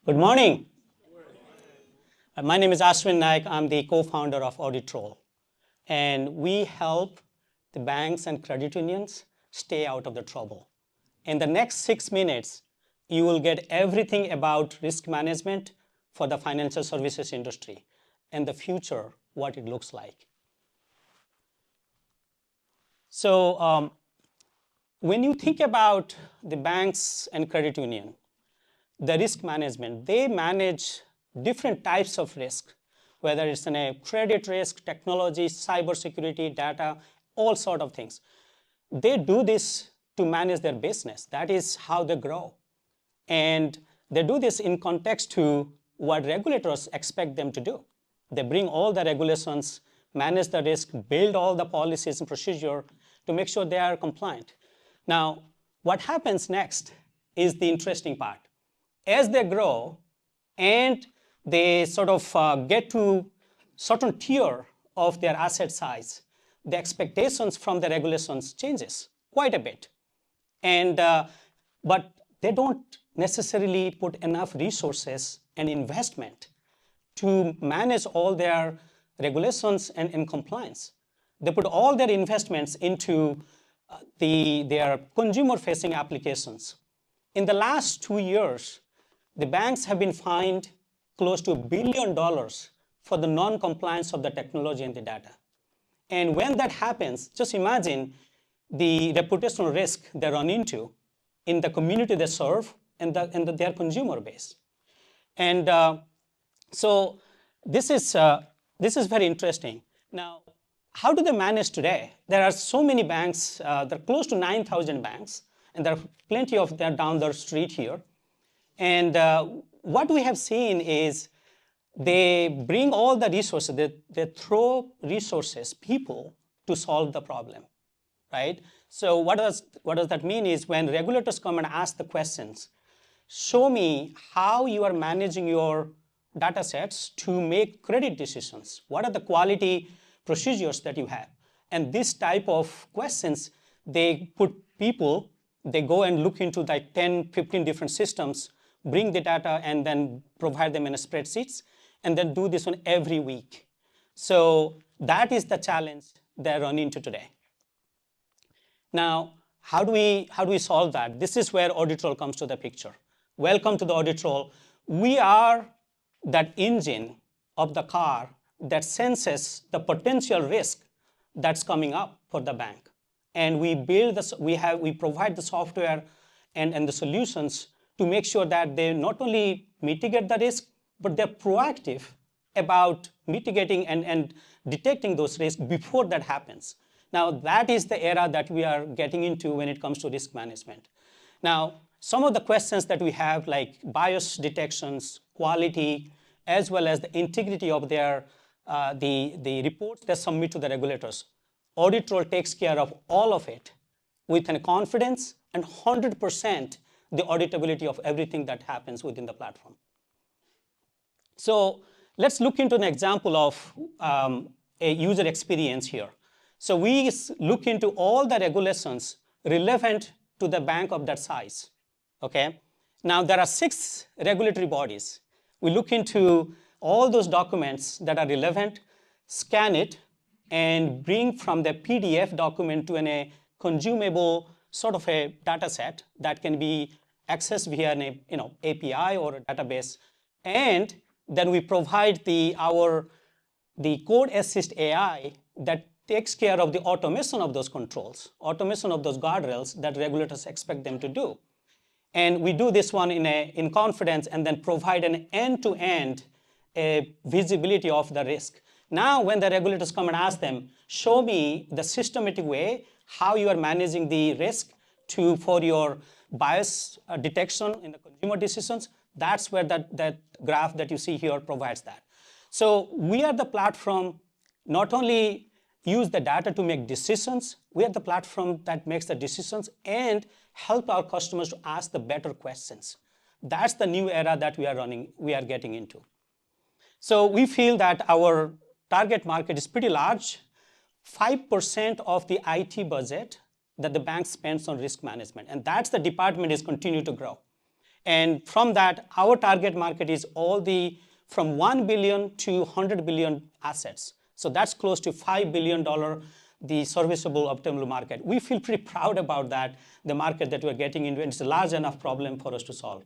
Good morning. My name is Ashwin Naik. I'm the co-founder of Auditrol. And we help the banks and credit unions stay out of the trouble. In the next 6 minutes, you will get everything about risk management for the financial services industry and the future, what it looks like. So when you think about the banks and credit union, the risk management, they manage different types of risk, whether it's in a credit risk, technology, cybersecurity, data, all sort of things. They do this to manage their business. That is how they grow. And they do this in context to what regulators expect them to do. They bring all the regulations, manage the risk, build all the policies and procedure to make sure they are compliant. Now, what happens next is the interesting part. As they grow and they sort of get to certain tier of their asset size, the expectations from the regulations changes quite a bit. And but they don't necessarily put enough resources and investment to manage all their regulations and compliance. They put all their investments into their consumer-facing applications. In the last 2 years, the banks have been fined close to $1 billion for the non-compliance of the technology and the data. And when that happens, just imagine the reputational risk they run into in the community they serve and their consumer base. And so this is very interesting. Now, how do they manage today? There are so many banks, there are close to 9,000 banks, and there are plenty of them down the street here. And what we have seen is they bring all the resources, they throw resources, people, to solve the problem, right? So what does that mean is when regulators come and ask the questions, show me how you are managing your data sets to make credit decisions. What are the quality procedures that you have? And this type of questions, they put people, they go and look into like 10, 15 different systems, bring the data and then provide them in a spreadsheets, and then do this one every week. So that is the challenge they're running into today. Now, how do we solve that? This is where Auditrol comes to the picture. Welcome to the Auditrol. We are that engine of the car that senses the potential risk that's coming up for the bank. And we build this, we provide the software and the solutions to make sure that they not only mitigate the risk, but they're proactive about mitigating and detecting those risks before that happens. Now, that is the era that we are getting into when it comes to risk management. Now, some of the questions that we have, like bias detections, quality, as well as the integrity of their the reports they submit to the regulators, Auditrol takes care of all of it with a confidence and 100% the auditability of everything that happens within the platform. So let's look into an example of a user experience here. So we look into all the regulations relevant to the bank of that size. Okay. Now there are 6 regulatory bodies. We look into all those documents that are relevant, scan it, and bring from the PDF document to a consumable sort of a data set that can be accessed via an API or a database. And then we provide the code assist AI that takes care of the automation of those controls, automation of those guardrails that regulators expect them to do. And we do this one in confidence and then provide an end-to-end visibility of the risk. Now, when the regulators come and ask them, show me the systematic way how you are managing the risk for your bias detection in the consumer decisions, that's where that graph that you see here provides that. So we are the platform not only use the data to make decisions, we are the platform that makes the decisions and help our customers to ask the better questions. That's the new era that we are getting into. So we feel that our target market is pretty large. 5% of the IT budget that the bank spends on risk management, and that's the department is continue to grow. And from that, our target market is all the from 1 billion to 100 billion assets. So that's close to $5 billion, the serviceable optimal market. We feel pretty proud about that, the market that we're getting into, and it's a large enough problem for us to solve.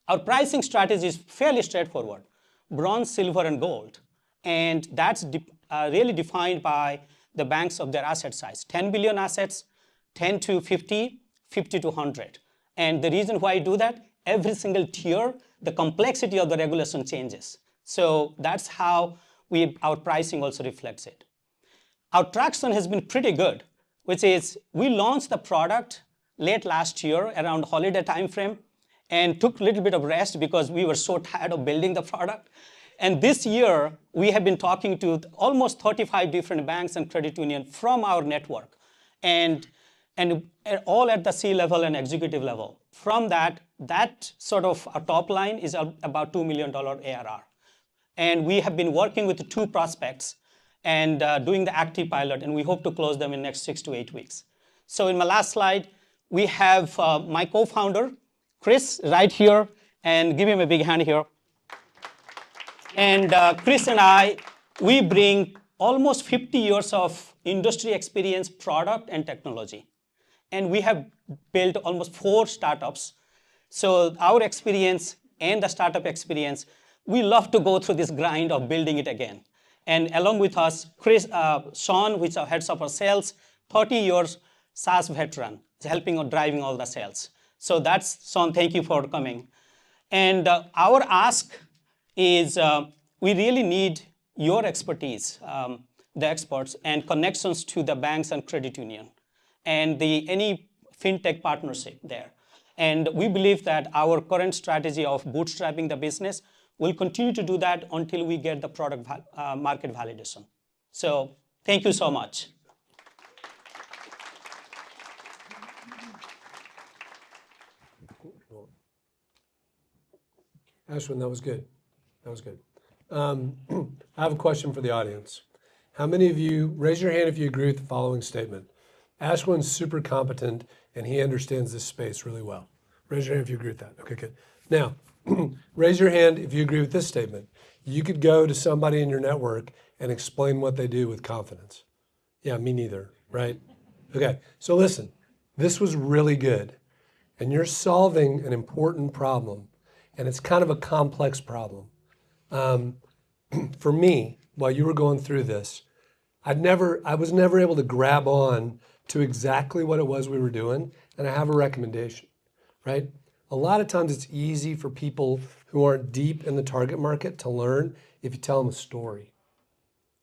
Our pricing strategy is fairly straightforward: bronze, silver, and gold. And that's really defined by the banks of their asset size: 10 billion assets, 10 to 50, 50 to 100. And the reason why I do that, every single tier, the complexity of the regulation changes. So that's how our pricing also reflects it. Our traction has been pretty good, which is we launched the product late last year around holiday timeframe and took a little bit of rest because we were so tired of building the product. And this year, we have been talking to almost 35 different banks and credit unions from our network, and all at the C-level and executive level. From that sort of our top line is about $2 million ARR. And we have been working with 2 prospects and doing the active pilot, and we hope to close them in the next 6 to 8 weeks. So in my last slide, we have my co-founder, Chris, right here, and give him a big hand here. And Chris and I, we bring almost 50 years of industry experience, product, and technology. And we have built almost 4 startups. So our experience and the startup experience, we love to go through this grind of building it again. And along with us, Sean, which heads up our sales, 30 years SaaS veteran, is helping on driving all the sales. So that's, Sean, thank you for coming. And our ask is we really need your expertise, the experts, and connections to the banks and credit union, and any fintech partnership there. And we believe that our current strategy of bootstrapping the business will continue to do that until we get the product market validation. So thank you so much. Ashwin, that was good. That was good. I have a question for the audience. How many of you, raise your hand if you agree with the following statement: Ashwin's super competent and he understands this space really well. Raise your hand if you agree with that. Okay, good. Now, raise your hand if you agree with this statement: you could go to somebody in your network and explain what they do with confidence. Yeah, me neither, right? Okay, so listen, this was really good. And you're solving an important problem, and it's kind of a complex problem. For me, while you were going through this, I was never able to grab on to exactly what it was we were doing, and I have a recommendation, right? A lot of times it's easy for people who aren't deep in the target market to learn if you tell them a story,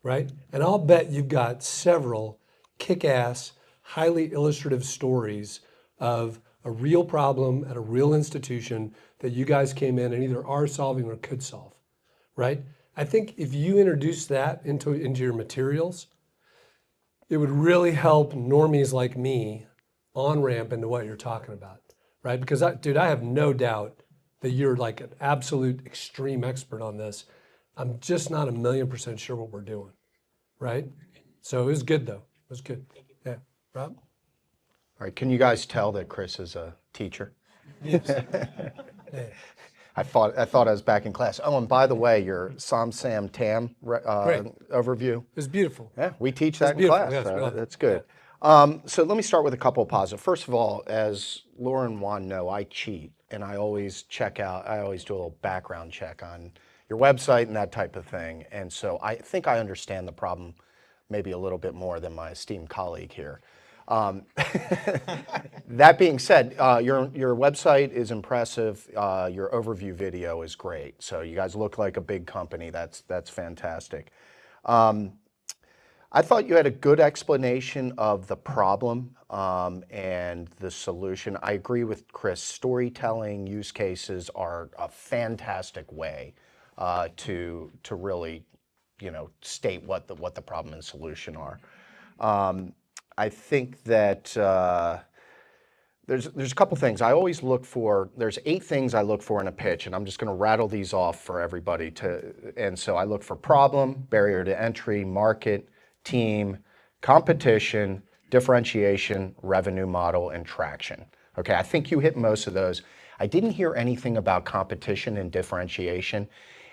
right? And I'll bet you've got several kick-ass, highly illustrative stories of a real problem at a real institution that you guys came in and either are solving or could solve, right? I think if you introduce that into your materials, it would really help normies like me on-ramp into what you're talking about, right? Because, dude, I have no doubt that you're like an absolute extreme expert on this. I'm just not 1,000,000% sure what we're doing, right? So it was good, though. It was good. Yeah. Rob? All right, can you guys tell that Chris is a teacher? Yes. Yeah. I thought I was back in class. Oh, and by the way, your Sam Tam overview. It was beautiful. Yeah, we teach that in class. Yes, so that's good. So let me start with a couple of positives. First of all, as Laura and Juan know, I cheat, and I always do a little background check on your website and that type of thing. And so I think I understand the problem maybe a little bit more than my esteemed colleague here. That being said, your website is impressive. Your overview video is great. So you guys look like a big company. That's fantastic. I thought you had a good explanation of the problem and the solution. I agree with Chris. Storytelling use cases are a fantastic way to really, state what the problem and solution are. I think that there's a couple things. I always look for, there's 8 things I look for in a pitch, and I'm just going to rattle these off for everybody. And so I look for problem, barrier to entry, market, team, competition, differentiation, revenue model, and traction. Okay, I think you hit most of those. I didn't hear anything about competition and differentiation.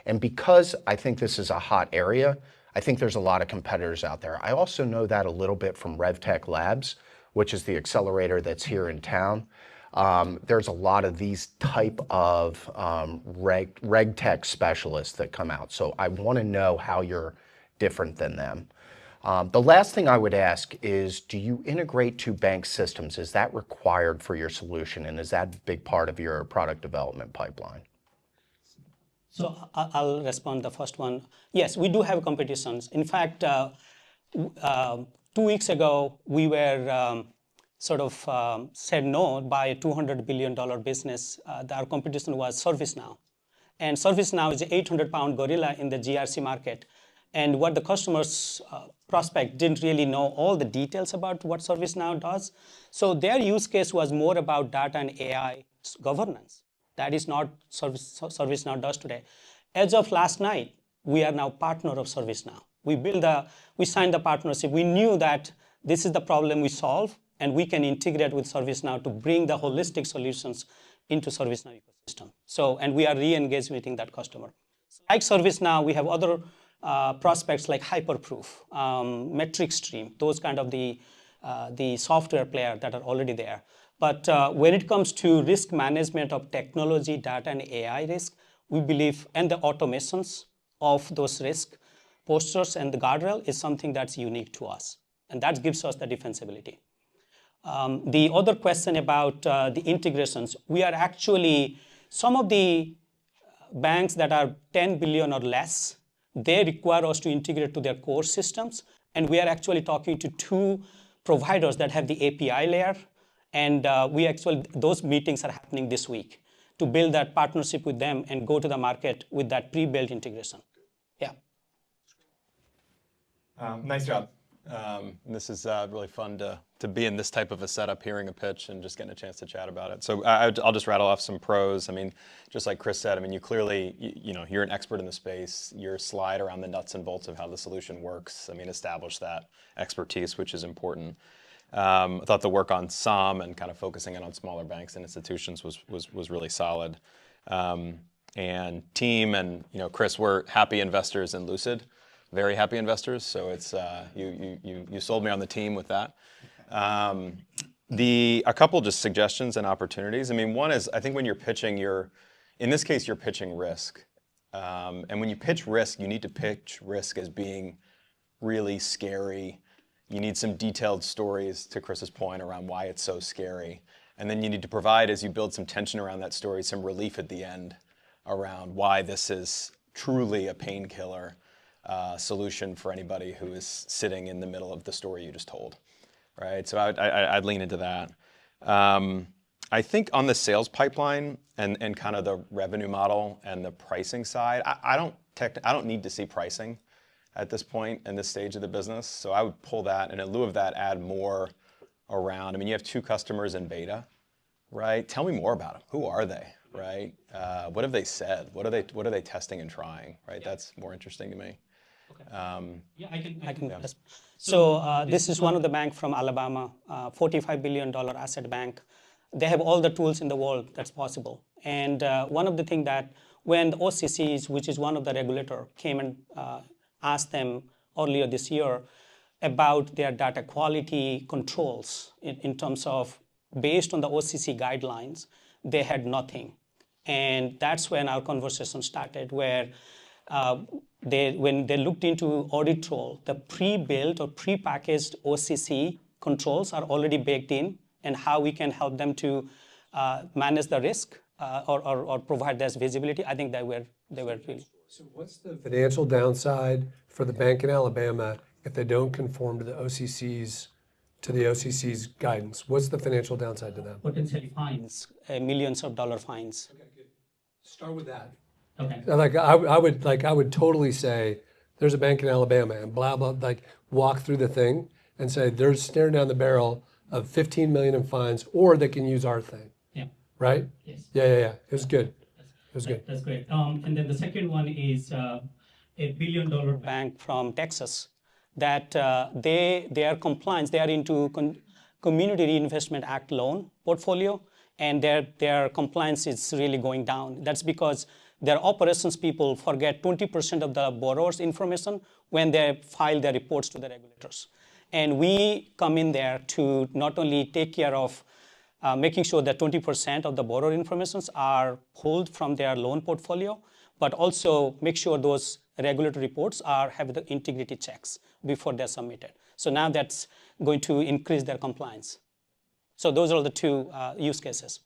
And because I think this is a hot area, I think there's a lot of competitors out there. I also know that a little bit from RevTech Labs, which is the accelerator that's here in town. There's a lot of these type of reg tech specialists that come out. So I want to know how you're different than them. The last thing I would ask is, do you integrate to bank systems? Is that required for your solution, and is that a big part of your product development pipeline? So I'll respond the first one. Yes, we do have competitions. In fact, 2 weeks ago, we were said no by a $200 billion business. Our competition was ServiceNow. And ServiceNow is an 800-pound gorilla in the GRC market. And what the customers prospect didn't really know all the details about what ServiceNow does. So their use case was more about data and AI governance. That is not ServiceNow does today. As of last night, we are now partner of ServiceNow. We signed the partnership. We knew that this is the problem we solve, and we can integrate with ServiceNow to bring the holistic solutions into ServiceNow ecosystem. And we are re-engaged with that customer. So like ServiceNow, we have other prospects like Hyperproof, Metric Stream, those kind of the software player that are already there. But when it comes to risk management of technology, data, and AI risk, we believe, and the automations of those risk posters and the guardrail is something that's unique to us. And that gives us the defensibility. The other question about the integrations, we are actually, some of the banks that are 10 billion or less, they require us to integrate to their core systems. And we are actually talking to 2 providers that have the API layer. And those meetings are happening this week to build that partnership with them and go to the market with that pre-built integration. Yeah. Nice job. This is really fun to be in this type of a setup, hearing a pitch and just getting a chance to chat about it. So I'll just rattle off some pros. I mean, just like Chris said, I mean, you clearly, you're an expert in the space. Your slide around the nuts and bolts of how the solution works, I mean, establish that expertise, which is important. I thought the work on SOM and kind of focusing in on smaller banks and institutions was really solid. And team and, Chris, we're happy investors in Lucid. Very happy investors, so it's you sold me on the team with that. A couple just suggestions and opportunities. I mean, one is, I think when you're pitching, in this case, you're pitching risk. And when you pitch risk, you need to pitch risk as being really scary. You need some detailed stories, to Chris's point, around why it's so scary. And then you need to provide, as you build some tension around that story, some relief at the end around why this is truly a painkiller solution for anybody who is sitting in the middle of the story you just told, right? So I'd lean into that. I think on the sales pipeline and kind of the revenue model and the pricing side, I don't need to see pricing at this point in this stage of the business. So I would pull that, and in lieu of that, add more around. I mean, you have 2 customers in beta, right? Tell me more about them. Who are they, right? What have they said? What are they testing and trying, right? Yeah. That's more interesting to me. Okay. I can. Yeah. So this is one of the bank from Alabama, $45 billion asset bank. They have all the tools in the world that's possible. And one of the things that when the OCCs, which is one of the regulator, came and asked them earlier this year about their data quality controls in terms of, based on the OCC guidelines, they had nothing. And that's when our conversation started, where when they looked into Auditrol, the pre-built or pre-packaged OCC controls are already baked in, and how we can help them to manage the risk or provide this visibility. I think they were really. So what's the financial downside for the bank in Alabama if they don't conform to the OCC's guidance? What's the financial downside to them? Potentially fines, millions of dollar fines. Okay, good. Start with that. Okay. I would totally say there's a bank in Alabama and blah blah, like walk through the thing and say they're staring down the barrel of 15 million in fines, or they can use our thing. Yeah. Right? Yes. Yeah. It was good. It was good. That's great. And then the second one is a $1 billion bank from Texas that they are compliance. They are into Community Reinvestment Act loan portfolio, and their compliance is really going down. That's because their operations people forget 20% of the borrower's information when they file their reports to the regulators. And we come in there to not only take care of making sure that 20% of the borrower informations are pulled from their loan portfolio, but also make sure those regulatory reports have the integrity checks before they're submitted. So now that's going to increase their compliance. So those are the two use cases.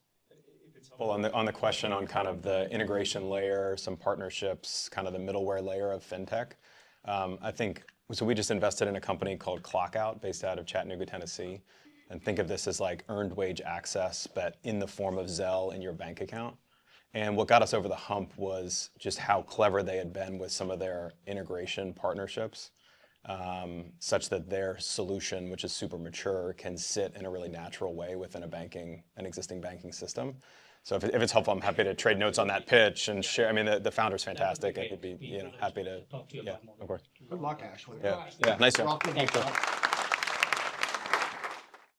Well, on the question on kind of the integration layer, some partnerships, kind of the middleware layer of fintech, I think, so we just invested in a company called Clockout based out of Chattanooga, Tennessee. And think of this as like earned wage access, but in the form of Zelle in your bank account. And what got us over the hump was just how clever they had been with some of their integration partnerships, such that their solution, which is super mature, can sit in a really natural way within an existing banking system. So if it's helpful, I'm happy to trade notes on that pitch and share. I mean, the founder's fantastic. I could be happy to talk to you about more. Of course. Good luck, Ashley. Yeah. Nice job. Thank you.